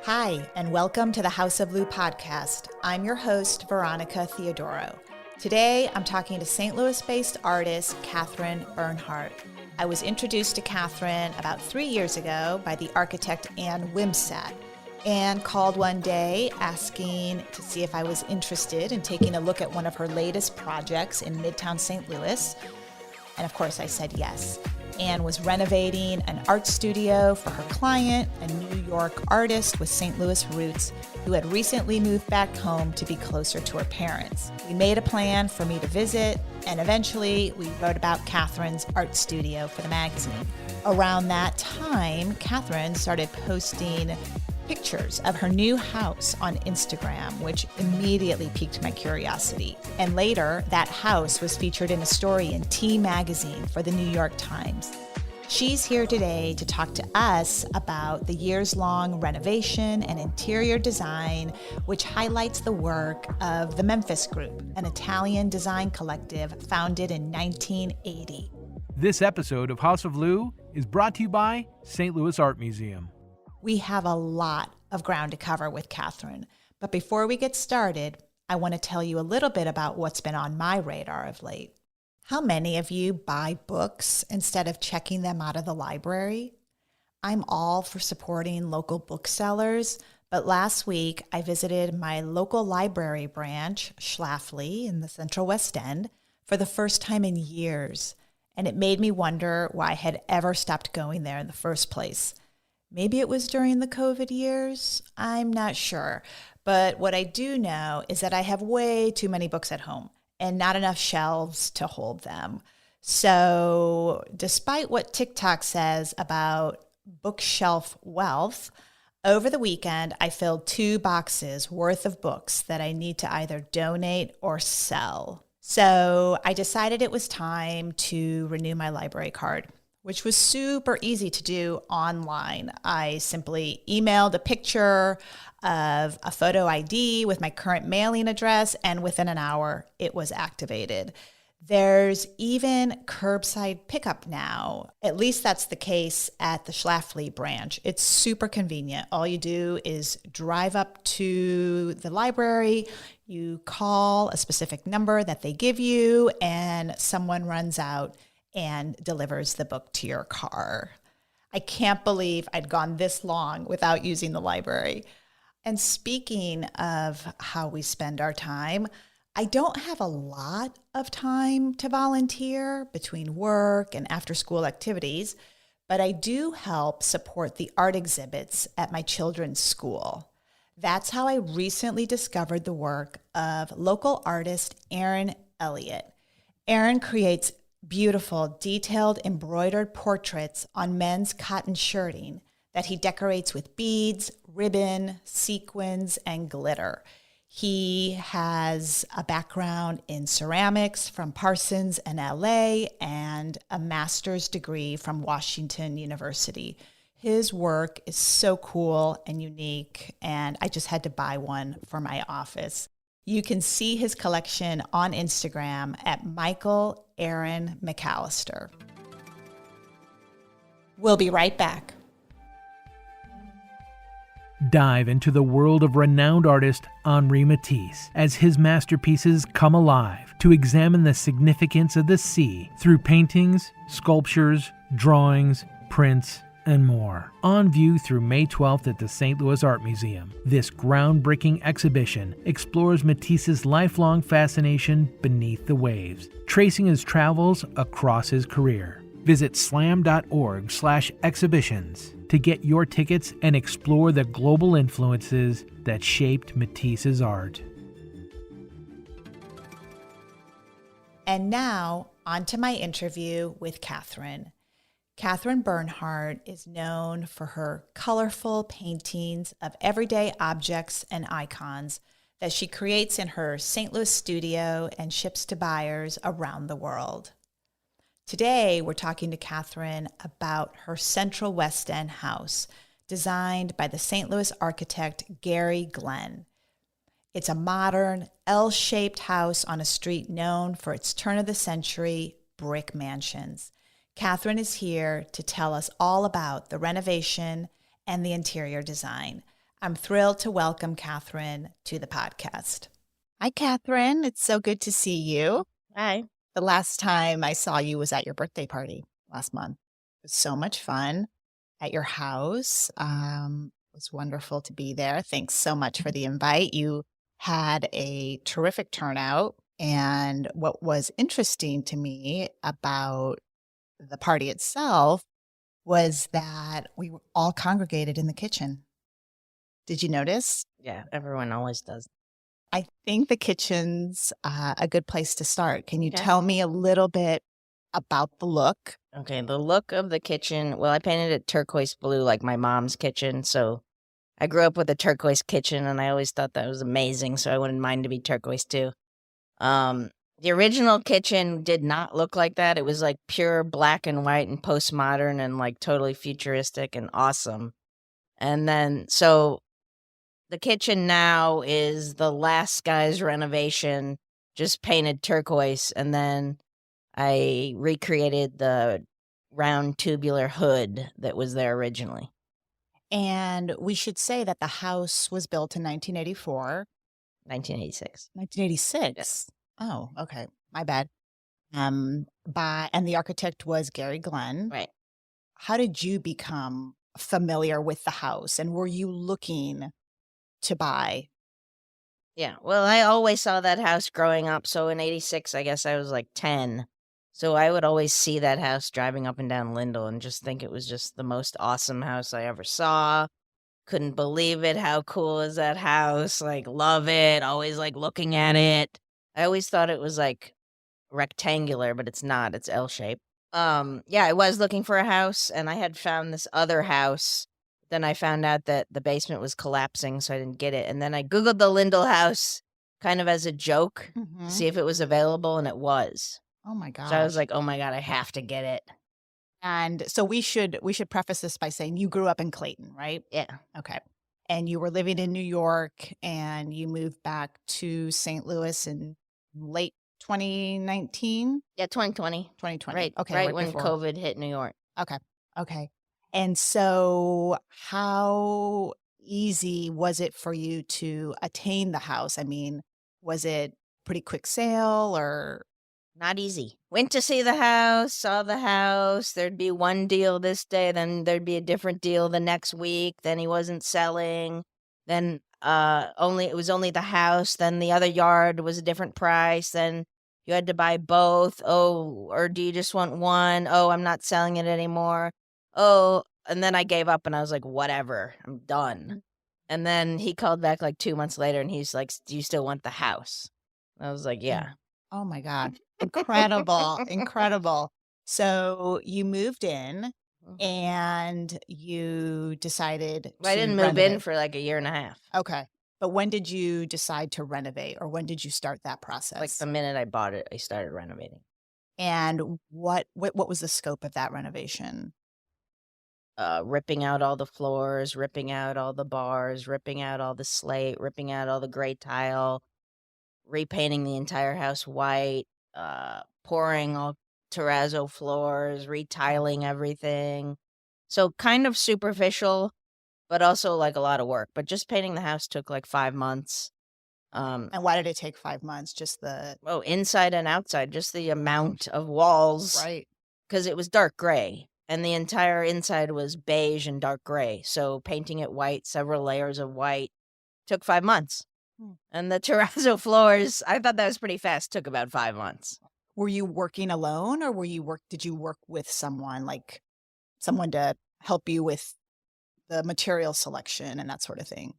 Hi, and welcome to the House of Lou podcast. I'm your host, Veronica Theodoro. Today, I'm talking to St. Louis-based artist Katherine Bernhardt. I was introduced to Katherine about 3 years ago by the architect Ann Wimsatt. Ann called one day asking to see if I was interested in taking a look at one of her latest projects in Midtown St. Louis. And of course, I said yes. Ann was renovating an art studio for her client, a New York artist with St. Louis roots who had recently moved back home to be closer to her parents. We made a plan for me to visit, and eventually we wrote about Katherine's art studio for the magazine. Around that time, Katherine started posting pictures of her new house on Instagram, which immediately piqued my curiosity. And later, that house was featured in a story in T magazine for the New York Times. She's here today to talk to us about the years-long renovation and interior design, which highlights the work of the Memphis Group, an Italian design collective founded in 1980. This episode of House of Lou is brought to you by St. Louis Art Museum. We have a lot of ground to cover with Katherine, but before we get started, I want to tell you a little bit about what's been on my radar of late. How many of you buy books instead of checking them out of the library? I'm all for supporting local booksellers, but last week I visited my local library branch, Schlafly, in the Central West End, for the first time in years, and it made me wonder why I had ever stopped going there in the first place. Maybe it was during the COVID years. I'm not sure. But what I do know is that I have way too many books at home and not enough shelves to hold them. So despite what TikTok says about bookshelf wealth, over the weekend, I filled 2 boxes worth of books that I need to either donate or sell. So I decided it was time to renew my library card, which was super easy to do online. I simply emailed a picture of a photo ID with my current mailing address, and within an hour, it was activated. There's even curbside pickup now. At least that's the case at the Schlafly branch. It's super convenient. All you do is drive up to the library, you call a specific number that they give you, and someone runs out and delivers the book to your car. I can't believe I'd gone this long without using the library. And speaking of how we spend our time, I don't have a lot of time to volunteer between work and after-school activities, but I do help support the art exhibits at my children's school. That's how I recently discovered the work of local artist Aaron Elliott. Aaron creates beautiful, detailed, embroidered portraits on men's cotton shirting that he decorates with beads, ribbon, sequins, and glitter. He has a background in ceramics from Parsons in LA and a master's degree from Washington University. His work is so cool and unique, and I just had to buy one for my office. You can see his collection on Instagram at Michael Aaron McAllister. We'll be right back. Dive into the world of renowned artist Henri Matisse as his masterpieces come alive to examine the significance of the sea through paintings, sculptures, drawings, prints, and more. On view through May 12th at the St. Louis Art Museum, this groundbreaking exhibition explores Matisse's lifelong fascination beneath the waves, tracing his travels across his career. Visit slam.org/exhibitions to get your tickets and explore the global influences that shaped Matisse's art. And now, on to my interview with Katherine. Katherine Bernhardt is known for her colorful paintings of everyday objects and icons that she creates in her St. Louis studio and ships to buyers around the world. Today, we're talking to Katherine about her Central West End house, designed by the St. Louis architect Gary Glenn. It's a modern, L-shaped house on a street known for its turn-of-the-century brick mansions. Katherine is here to tell us all about the renovation and the interior design. I'm thrilled to welcome Katherine to the podcast. Hi, Katherine. It's so good to see you. Hi. The last time I saw you was at your birthday party last month. It was so much fun at your house. It was wonderful to be there. Thanks so much for the invite. You had a terrific turnout. And what was interesting to me about the party itself was that we were all congregated in the kitchen. Did you notice? Yeah, everyone always does. I think the kitchen's a good place to start. Can you Okay. tell me a little bit about the look? Okay, the look of the kitchen. Well, I painted it turquoise blue like my mom's kitchen. So I grew up with a turquoise kitchen and I always thought that was amazing. So I wanted mine to be turquoise too. The original kitchen did not look like that. It was like pure black and white and postmodern and like totally futuristic and awesome. And then, so the kitchen now is the last guy's renovation, just painted turquoise. And then I recreated the round tubular hood that was there originally. And we should say that the house was built in 1984. 1986. 1986? Yes. Oh, okay. My bad. And the architect was Gary Glenn. Right. How did you become familiar with the house? And were you looking to buy? Yeah. Well, I always saw that house growing up. So in 86, I guess I was like 10. So I would always see that house driving up and down Lindell and just think it was just the most awesome house I ever saw. Couldn't believe it. How cool is that house? Like, love it. Always like looking at it. I always thought it was like rectangular, but it's not. It's L-shaped. Yeah, I was looking for a house and I had found this other house. Then I found out that the basement was collapsing, so I didn't get it. And then I Googled the Lindell house kind of as a joke to see if it was available, and it was. Oh my gosh. So I was like, oh my God, I have to get it. And so we should preface this by saying you grew up in Clayton, right? Yeah. Okay. And you were living in New York and you moved back to St. Louis in late 2019? Yeah, 2020. 2020. Right. Okay. Right when before. COVID hit New York. Okay. Okay. And so how easy was it for you to attain the house? I mean, was it pretty quick sale or? Not easy. Went to see the house, saw the house. There'd be one deal this day, then there'd be a different deal the next week. Then he wasn't selling. Then it was only the house. Then the other yard was a different price. Then you had to buy both. Oh, or do you just want one? Oh, I'm not selling it anymore. Oh, and then I gave up and I was like, whatever, I'm done. And then he called back like 2 months later and he's like, do you still want the house? I was like, yeah. Oh my God. Incredible. Incredible. So you moved in and you decided I didn't to move in renovate. for like a year and a half. Okay. But when did you decide to renovate or when did you start that process? Like the minute I bought it, I started renovating. And what was the scope of that renovation? Ripping out all the floors, ripping out all the bars, ripping out all the slate, ripping out all the gray tile, repainting the entire house white, pouring all terrazzo floors, retiling everything. So kind of superficial, but also like a lot of work. But just painting the house took like 5 months. And why did it take 5 months? Just Inside and outside, just the amount of walls. Right. Because it was dark gray. And the entire inside was beige and dark gray. So painting it white, several layers of white, took 5 months. And the terrazzo floors, I thought that was pretty fast. Took about 5 months. Were you working alone or did you work with someone, like someone to help you with the material selection and that sort of thing?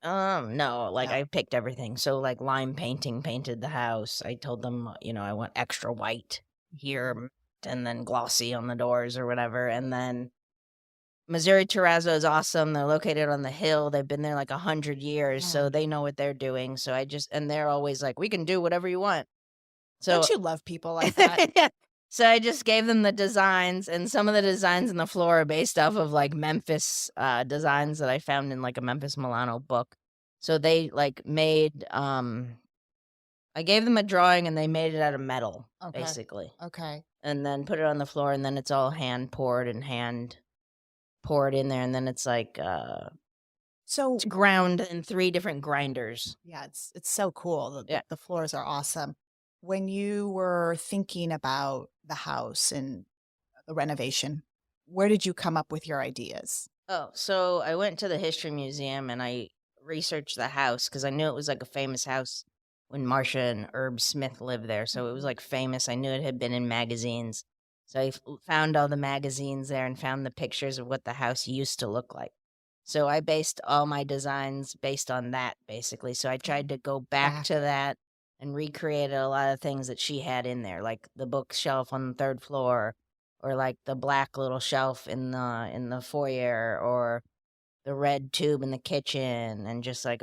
No, I picked everything. So like lime painting, painted the house. I told them, I want extra white here and then glossy on the doors or whatever. And then Missouri terrazzo is awesome. They're located on the hill. They've been there like 100 years, so they know what they're doing. So and they're always like, we can do whatever you want. So don't you love people like that? Yeah. So I just gave them the designs, and some of the designs on the floor are based off of like Memphis designs that I found in like a Memphis Milano book. So they like made I gave them a drawing and they made it out of metal, basically. Okay. And then put it on the floor, and then it's all hand poured and hand poured in there, and then it's like So It's ground in 3 different grinders. yeah, it's so cool. Yeah. The floors are awesome. When you were thinking about the house and the renovation, where did you come up with your ideas? Oh, so I went to the history museum and I researched the house because I knew it was like a famous house when Marcia and Herb Smith lived there. So it was like famous. I knew it had been in magazines. So I found all the magazines there and found the pictures of what the house used to look like. So I based all my designs based on that, basically. So I tried to go back to that and recreated a lot of things that she had in there, like the bookshelf on the 3rd floor, or like the black little shelf in the foyer, or the red tube in the kitchen, and just like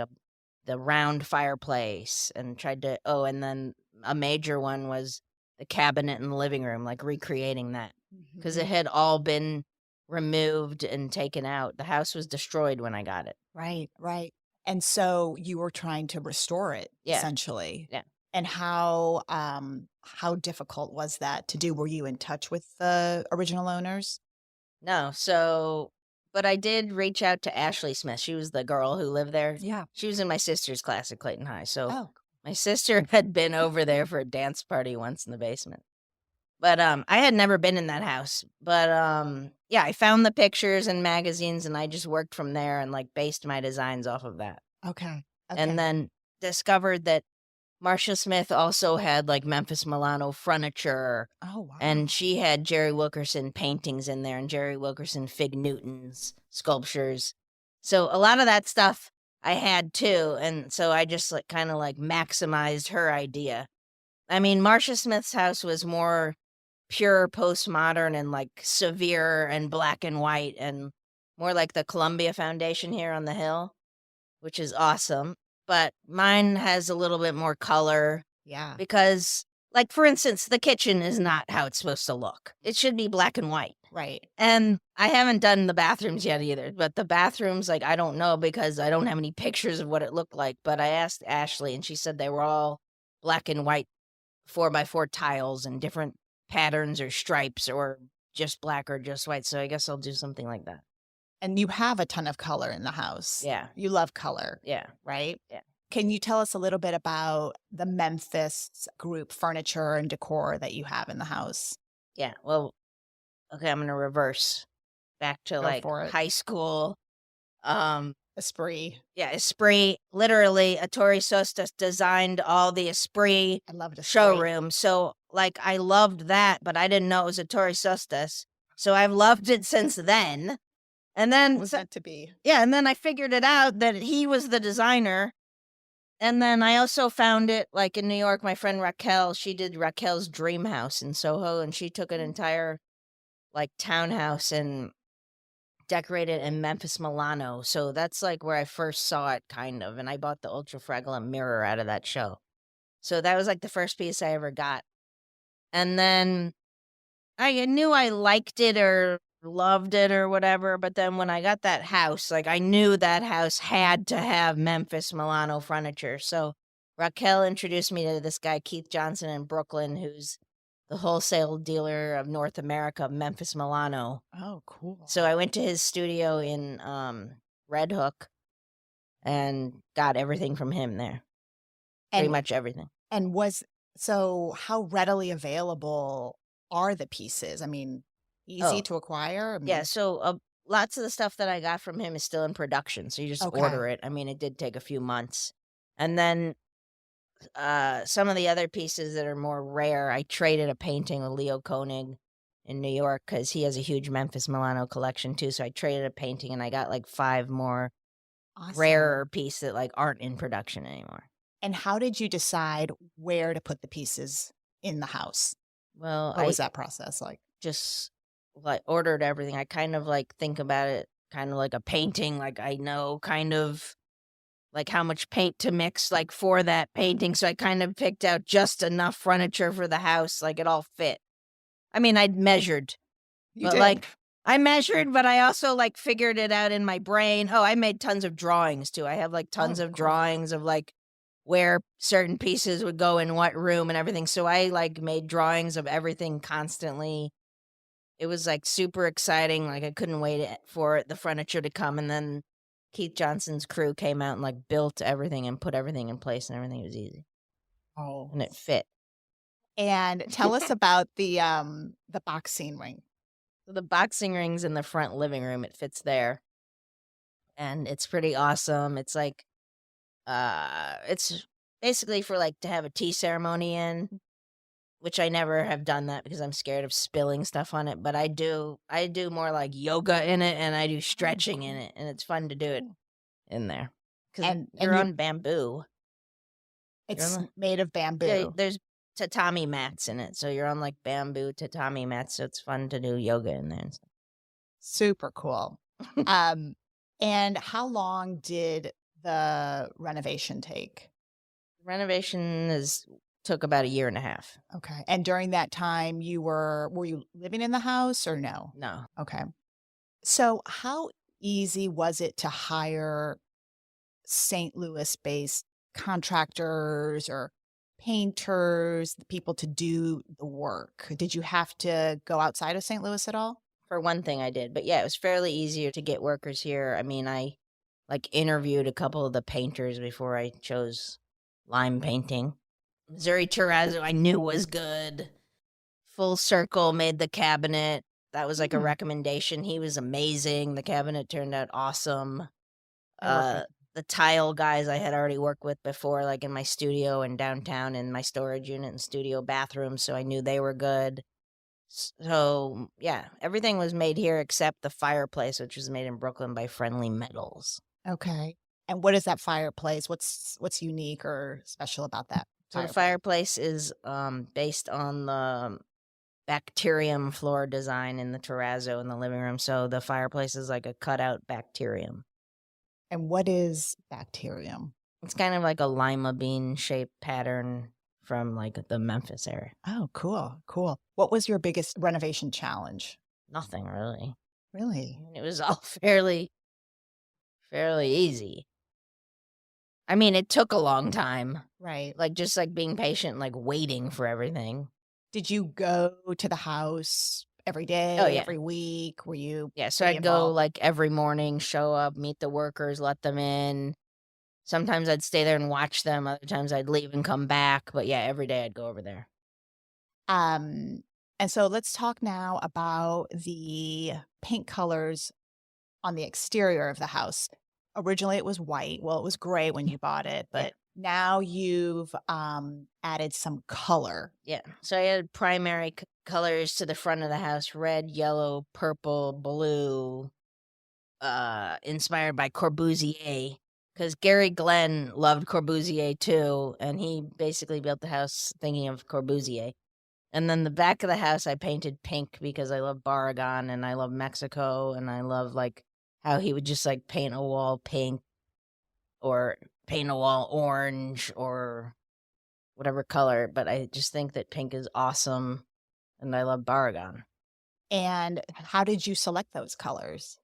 the round fireplace, and tried to and then a major one was the cabinet in the living room, like recreating that because it had all been removed and taken out. The house was destroyed when I got it. Right, right. And so you were trying to restore it Yeah. essentially. Yeah. And how difficult was that to do? Were you in touch with the original owners? No, but I did reach out to Ashley Smith. She was the girl who lived there. Yeah. She was in my sister's class at Clayton High. So Oh, my sister had been over there for a dance party once in the basement. But I had never been in that house. But yeah, I found the pictures and magazines and I just worked from there and like based my designs off of that. okay. And then discovered that Marcia Smith also had like Memphis Milano furniture, Oh, wow. and she had Jerry Wilkerson paintings in there and Jerry Wilkerson Fig Newtons sculptures. So a lot of that stuff I had too, and so I just like kind of like maximized her idea. I mean, Marcia Smith's house was more pure postmodern and like severe and black and white and more like the Columbia Foundation here on the hill, which is awesome. But mine has a little bit more color Yeah. because, like, for instance, the kitchen is not how it's supposed to look. It should be black and white. Right. And I haven't done the bathrooms yet either. But the bathrooms, like, I don't know because I don't have any pictures of what it looked like. But I asked Ashley and she said they were all black and white 4x4 tiles and different patterns or stripes or just black or just white. So I guess I'll do something like that. And you have a ton of color in the house. Yeah. You love color. Yeah. Right? Yeah. Can you tell us a little bit about the Memphis group furniture and decor that you have in the house? Yeah. Well, okay, I'm going to reverse back to Go like for it. high school. Esprit. Yeah, Esprit. Literally, Ettore Sotssass designed all the Esprit I love the showroom. So, like, I loved that, but I didn't know it was Ettore Sotssass. So I've loved it since then. And then, It was meant to be. yeah, and then I figured it out that he was the designer. And then I also found it, like, in New York, my friend Raquel, she did Raquel's Dream House in Soho, and she took an entire, like, townhouse and decorated in Memphis Milano. So that's, like, where I first saw it, kind of, and I bought the Ultra Fragile mirror out of that show. So that was, like, the first piece I ever got. And then I knew I liked it or loved it or whatever, but then when I got that house, like, I knew that house had to have Memphis Milano furniture. So Raquel introduced me to this guy, Keith Johnson in Brooklyn, who's the wholesale dealer of North America, Memphis Milano. Oh, cool. So I went to his studio in Red Hook and got everything from him there. Pretty much everything. And how readily available are the pieces? I mean, easy to acquire? Yeah, so lots of the stuff that I got from him is still in production, so you just order it. I mean, it did take a few months. And then some of the other pieces that are more rare, I traded a painting with Leo Koenig in New York because he has a huge Memphis Milano collection too, so I traded a painting and I got like 5 more rarer pieces that like aren't in production anymore. And how did you decide where to put the pieces in the house? Well, what was that process like? Just like ordered everything. I kind of like think about it kind of like a painting. Like I know kind of like how much paint to mix like for that painting. So I kind of picked out just enough furniture for the house. Like it all fit. I mean, I'd measured. Like I measured, but I also like figured it out in my brain. Oh, I made tons of drawings too. I have like tons of drawings of like where certain pieces would go in what room and everything. So I like made drawings of everything constantly. It was like super exciting. Like I couldn't wait for the furniture to come. And then Keith Johnson's crew came out and like built everything and put everything in place, and everything was easy. Oh. And it fit. And tell us about the boxing ring. So the boxing ring's in the front living room. It fits there. And it's pretty awesome. It's like it's basically for like to have a tea ceremony in, which I never have done that because I'm scared of spilling stuff on it, but I do more like yoga in it, and I do stretching in it, and it's fun to do it in there. Cuz you're on bamboo. It's made of bamboo. Yeah, there's tatami mats in it. So you're on like bamboo tatami mats, so it's fun to do yoga in there and stuff. Super cool. And how long did the renovation take? Renovation took about 1.5 years. Okay. And during that time were you living in the house or no? No. Okay. So how easy was it to hire St. Louis-based contractors or painters, people to do the work? Did you have to go outside of St. Louis at all? For one thing I did, but yeah, it was fairly easier to get workers here. I mean, I like interviewed a couple of the painters before I chose lime painting. Missouri Terrazzo I knew was good. Full Circle made the cabinet. That was like a recommendation. He was amazing. The cabinet turned out awesome. The tile guys I had already worked with before, like in my studio and downtown in my storage unit and studio bathroom, so I knew they were good. So, yeah, everything was made here except the fireplace, which was made in Brooklyn by Friendly Metals. Okay. And what is that fireplace? What's unique or special about that? So the fireplace is based on the bacterium floor design in the terrazzo in the living room. So the fireplace is like a cutout bacterium. And what is bacterium? It's kind of like a lima bean shaped pattern from like the Memphis area. Oh, cool. Cool. What was your biggest renovation challenge? Nothing really. Really? It was all fairly easy. I mean, it took a long time. Right. Like just like being patient, like waiting for everything. Did you go to the house every day, Oh, yeah. every week? Were you? Yeah, so I'd go like every morning, show up, meet the workers, let them in. Sometimes I'd stay there and watch them. Other times I'd leave and come back. But yeah, every day I'd go over there. And so let's talk now about the paint colors on the exterior of the house. Originally it was white. Well, it was gray when you bought it, but now you've added some color. Yeah. So I had primary colors to the front of the house: red, yellow, purple, blue, inspired by Corbusier. Because Gary Glenn loved Corbusier too, and he basically built the house thinking of Corbusier. And then the back of the house I painted pink because I love Barragan and I love Mexico, and I love like how he would just like paint a wall pink or paint a wall orange or whatever color. But I just think that pink is awesome, and I love Barragan. And how did you select those colors?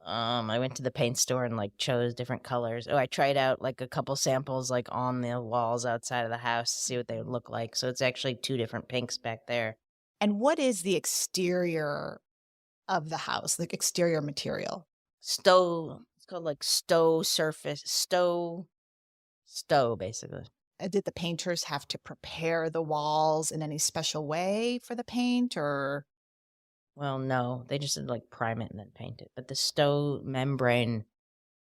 I went to the paint store and like chose different colors. Oh, I tried out like a couple samples like on the walls outside of the house to see what they would look like. So it's actually 2 different pinks back there. And what is the exterior of the house, the exterior material? Stow. It's called like stow surface. Stow, basically. Did the painters have to prepare the walls in any special way for the paint, or? Well, no, they just did like prime it and then paint it. But the stow membrane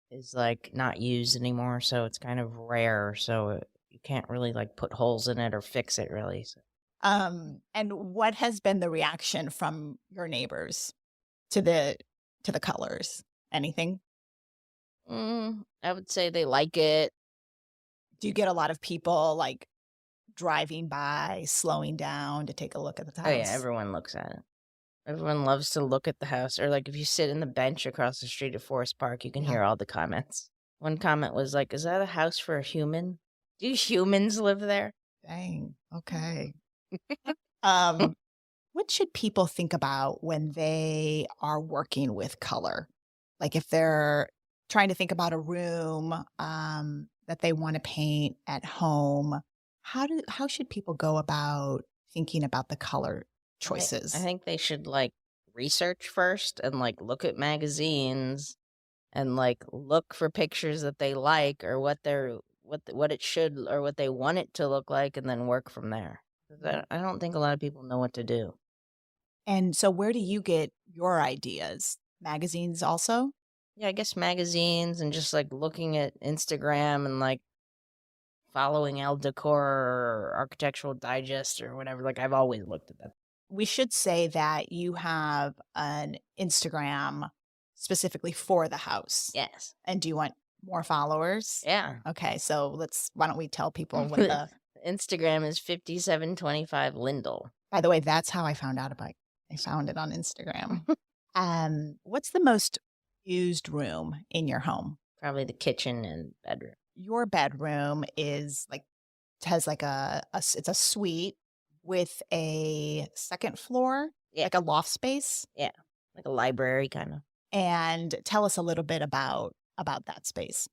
is like not used anymore, so it's kind of rare. So you can't really like put holes in it or fix it really. So. And what has been the reaction from your neighbors to the colors? Anything? I would say they like it. Do you get a lot of people like driving by, slowing down to take a look at the house? Oh yeah, everyone looks at it. Everyone loves to look at the house. Or like if you sit in the bench across the street at Forest Park, you can hear all the comments. One comment was like, "Is that a house for a human? Do humans live there?" Dang. Okay. What should people think about when they are working with color? Like if they're trying to think about a room that they want to paint at home, how should people go about thinking about the color choices? I think they should like research first and like look at magazines and like look for pictures that they like or what it should or what they want it to look like, and then work from there. 'Cause I don't think a lot of people know what to do. And so where do you get your ideas? Magazines also? Yeah, I guess magazines and just like looking at Instagram and like following El Decor or Architectural Digest or whatever. Like I've always looked at that. We should say that you have an Instagram specifically for the house. Yes. And do you want more followers? Yeah. Okay, so why don't we tell people what the Instagram is 5725 Lindell. By the way, that's how I found out about it. I found it on Instagram. What's the most used room in your home? Probably the kitchen and bedroom. Your bedroom is has like it's a suite with a second floor, Yeah. like a loft space. Yeah. Like a library kind of. And tell us a little bit about that space.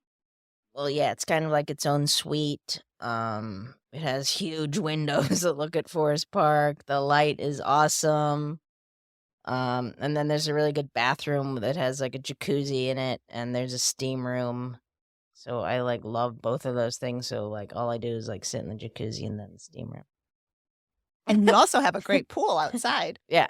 Well, yeah, it's kind of like its own suite. It has huge windows that look at Forest Park. The light is awesome. And then there's a really good bathroom that has like a jacuzzi in it, and there's a steam room. So I like love both of those things. So like all I do is like sit in the jacuzzi and then the steam room. And you also have a great pool outside. Yeah.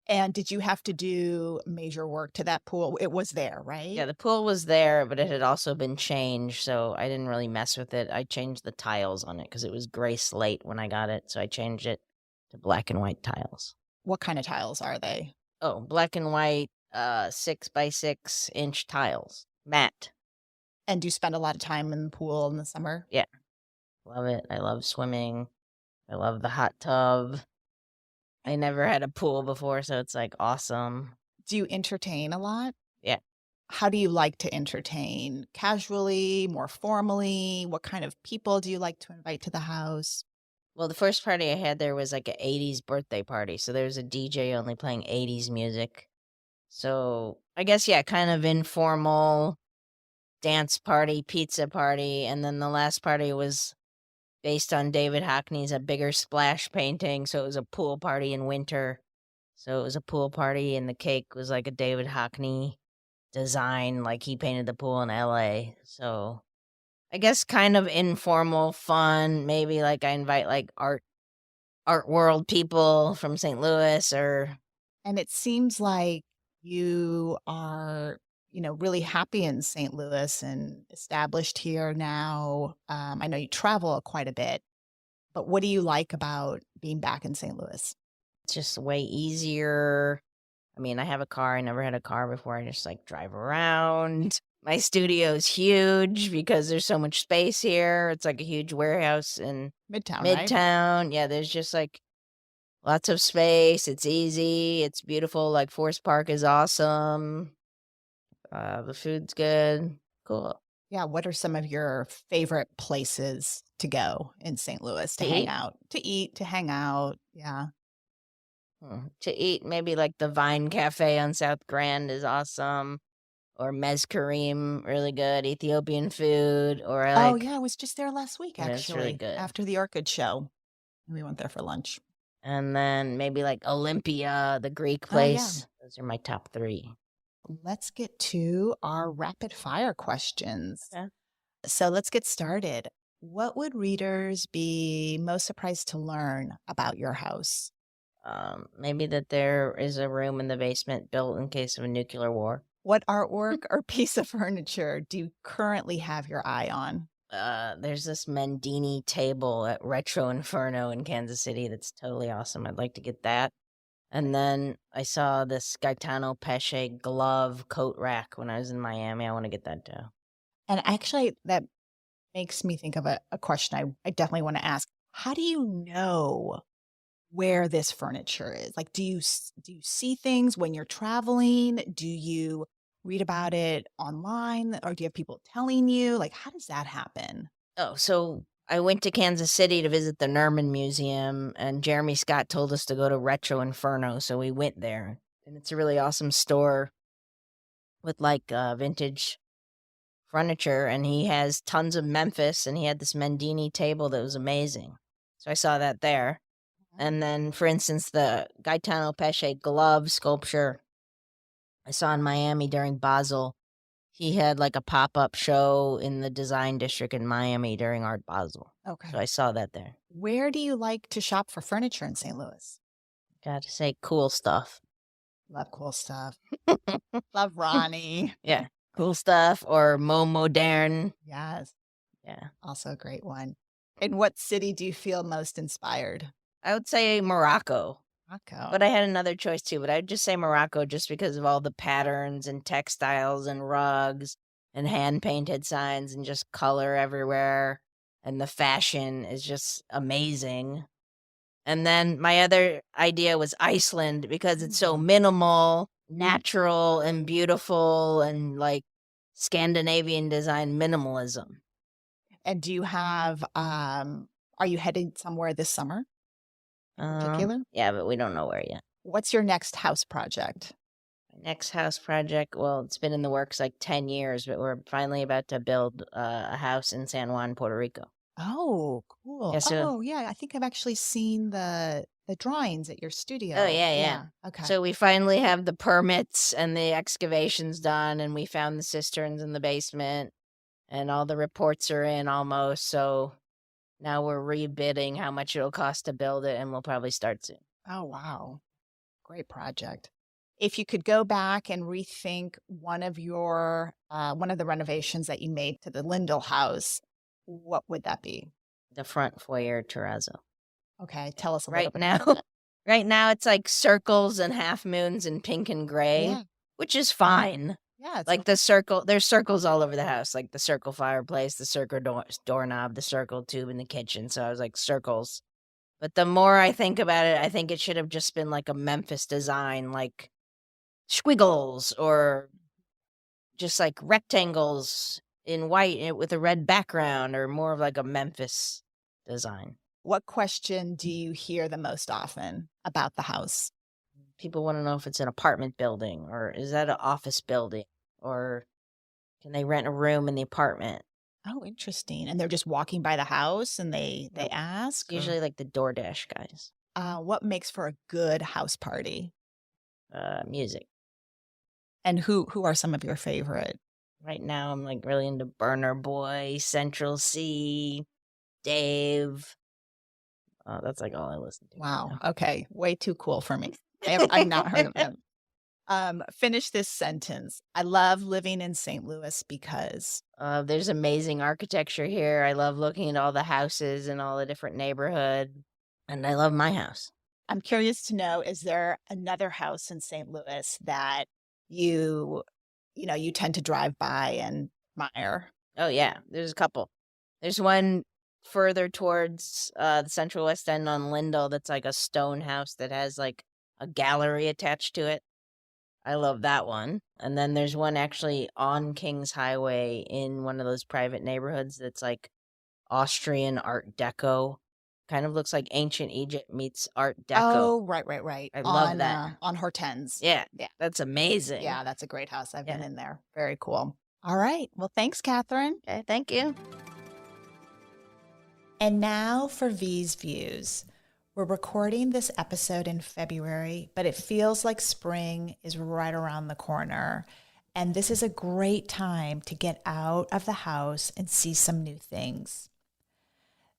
And did you have to do major work to that pool? It was there, right? Yeah, the pool was there, but it had also been changed, so I didn't really mess with it. I changed the tiles on it because it was gray slate when I got it, so I changed it to black and white tiles. What kind of tiles are they? Oh, black and white, 6x6 inch tiles, matte. And do you spend a lot of time in the pool in the summer? Yeah, love it. I love swimming. I love the hot tub. I never had a pool before, so it's like awesome. Do you entertain a lot? Yeah. How do you like to entertain? Casually, more formally? What kind of people do you like to invite to the house? Well, the first party I had there was like an 80s birthday party. So there was a DJ only playing 80s music. So I guess, yeah, kind of informal dance party, pizza party. And then the last party was based on David Hockney's A Bigger Splash painting. So it was a pool party in winter. So it was a pool party, and the cake was like a David Hockney design. Like he painted the pool in LA. So I guess kind of informal, fun. Maybe like I invite like art world people from St. Louis or. And it seems like you are, really happy in St. Louis and established here now. I know you travel quite a bit, but what do you like about being back in St. Louis? It's just way easier. I mean, I have a car. I never had a car before. I just like drive around. My studio's huge because there's so much space here. It's like a huge warehouse in Midtown, right? Yeah, there's just like lots of space. It's easy. It's beautiful. Like Forest Park is awesome. The food's good. Cool. Yeah. What are some of your favorite places to go in St. Louis to hang out, to eat, to hang out? Yeah. To eat, maybe like the Vine Cafe on South Grand is awesome. Or Mezcarim, really good. Ethiopian food. Or Oh, yeah. I was just there last week, Yeah, it's actually, really good. after the Orchid show. We went there for lunch. And then maybe like Olympia, the Greek Oh, yeah. place. Those are my top 3. Let's get to our rapid fire questions. Yeah. So let's get started. What would readers be most surprised to learn about your house? Maybe that there is a room in the basement built in case of a nuclear war. What artwork or piece of furniture do you currently have your eye on? There's this Mendini table at Retro Inferno in Kansas City that's totally awesome. I'd like to get that. And then I saw this Gaetano Pesce glove coat rack when I was in Miami. I want to get that too. And actually, that makes me think of a question I definitely want to ask. How do you know where this furniture is? Like, do you see things when you're traveling? Do you read about it online, or do you have people telling you? Like, how does that happen? Oh, so I went to Kansas City to visit the Nerman Museum, and Jeremy Scott told us to go to Retro Inferno, so we went there. And it's a really awesome store with like vintage furniture, and he has tons of Memphis, and he had this Mendini table that was amazing. So I saw that there. And then, for instance, the Gaetano Pesce glove sculpture I saw in Miami during Basel he had like a pop-up show in the design district in Miami during Art Basel. Okay. So I saw that there. Where do you like to shop for furniture in St. Louis? Gotta say, cool stuff. Love cool stuff. Love Ronnie. Yeah, cool stuff or Mo Moderne. Yes. Yeah. Also a great one. In what city do you feel most inspired? I would say Morocco. Morocco. But I had another choice too, but I'd just say Morocco just because of all the patterns and textiles and rugs and hand-painted signs and just color everywhere. And the fashion is just amazing. And then my other idea was Iceland because it's so minimal, natural, and beautiful, and like Scandinavian design minimalism. And do you have, are you heading somewhere this summer in particular? Yeah, but we don't know where yet. What's your next house project? My next house project, well, it's been in the works like 10 years, but we're finally about to build a house in San Juan, Puerto Rico. Oh, cool. Yeah, so- Oh, yeah. I think I've actually seen the drawings at your studio. Oh, yeah. Okay. So we finally have the permits and the excavations done, and we found the cisterns in the basement, and all the reports are in almost. So now we're rebidding how much it'll cost to build it, and we'll probably start soon. Oh, wow. Great project. If you could go back and rethink one of the renovations that you made to the Lindell house, what would that be? The front foyer terrazzo. Okay, tell us a Right little bit now, about that. right now it's like circles and half moons and pink and gray, Yeah. which is fine. Yeah, it's Like the circle, there's circles all over the house, like the circle fireplace, the circle doorknob, the circle tube in the kitchen. So I was like, circles. But the more I think about it, I think it should have just been like a Memphis design, like squiggles or just like rectangles in white with a red background, or more of like a Memphis design. What question do you hear the most often about the house? People want to know if it's an apartment building, or is that an office building, or can they rent a room in the apartment? Oh, interesting. And they're just walking by the house and they ask? It's usually like the DoorDash guys. What makes for a good house party? Music. And who are some of your favorite? Right now, I'm like really into Burner Boy, Central C, Dave. That's like all I listen to. Wow. Okay. Way too cool for me. I've not heard of them. Finish this sentence. I love living in St. Louis because there's amazing architecture here. I love looking at all the houses in all the different neighborhood, and I love my house. I'm curious to know, is there another house in St. Louis that you tend to drive by and admire? Oh, yeah. There's a couple. There's one further towards the Central West End on Lindell that's like a stone house that has like a gallery attached to it. I love that one. And then there's one actually on Kings Highway in one of those private neighborhoods that's like Austrian Art Deco. Kind of looks like ancient Egypt meets Art Deco. Oh, right. I love that. On Hortense. Yeah. Yeah. That's amazing. Yeah, that's a great house. I've been in there. Very cool. All right. Well, thanks, Katherine. Okay, thank you. And now for V's Views. We're recording this episode in February, but it feels like spring is right around the corner. And this is a great time to get out of the house and see some new things.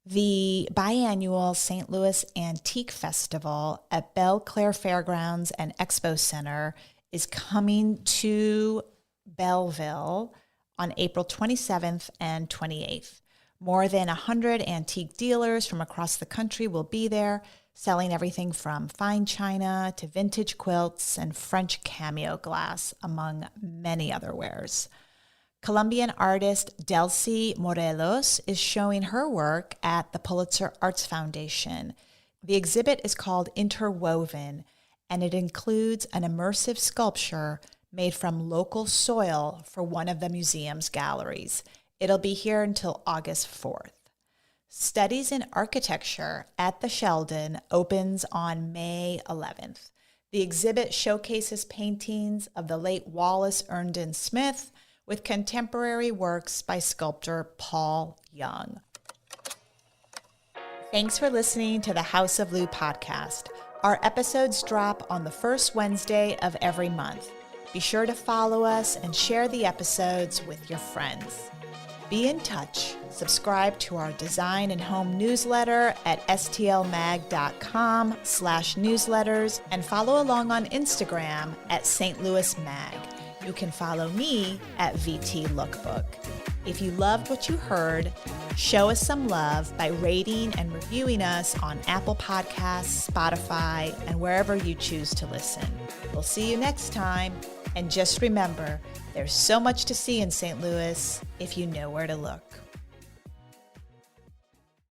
The biannual St. Louis Antique Festival at Belle Claire Fairgrounds and Expo Center is coming to Belleville on April 27th and 28th. More than 100 antique dealers from across the country will be there, selling everything from fine china to vintage quilts and French cameo glass, among many other wares. Colombian artist Delcy Morelos is showing her work at the Pulitzer Arts Foundation. The exhibit is called Interwoven, and it includes an immersive sculpture made from local soil for one of the museum's galleries. It'll be here until August 4th. Studies in Architecture at the Sheldon opens on May 11th. The exhibit showcases paintings of the late Wallace Erndon Smith with contemporary works by sculptor Paul Young. Thanks for listening to the House of Lou podcast. Our episodes drop on the first Wednesday of every month. Be sure to follow us and share the episodes with your friends. Be in touch. Subscribe to our design and home newsletter at stlmag.com/newsletters and follow along on Instagram at St. Louis Mag. You can follow me at VT Lookbook. If you loved what you heard, show us some love by rating and reviewing us on Apple Podcasts, Spotify, and wherever you choose to listen. We'll see you next time. And just remember, there's so much to see in St. Louis if you know where to look.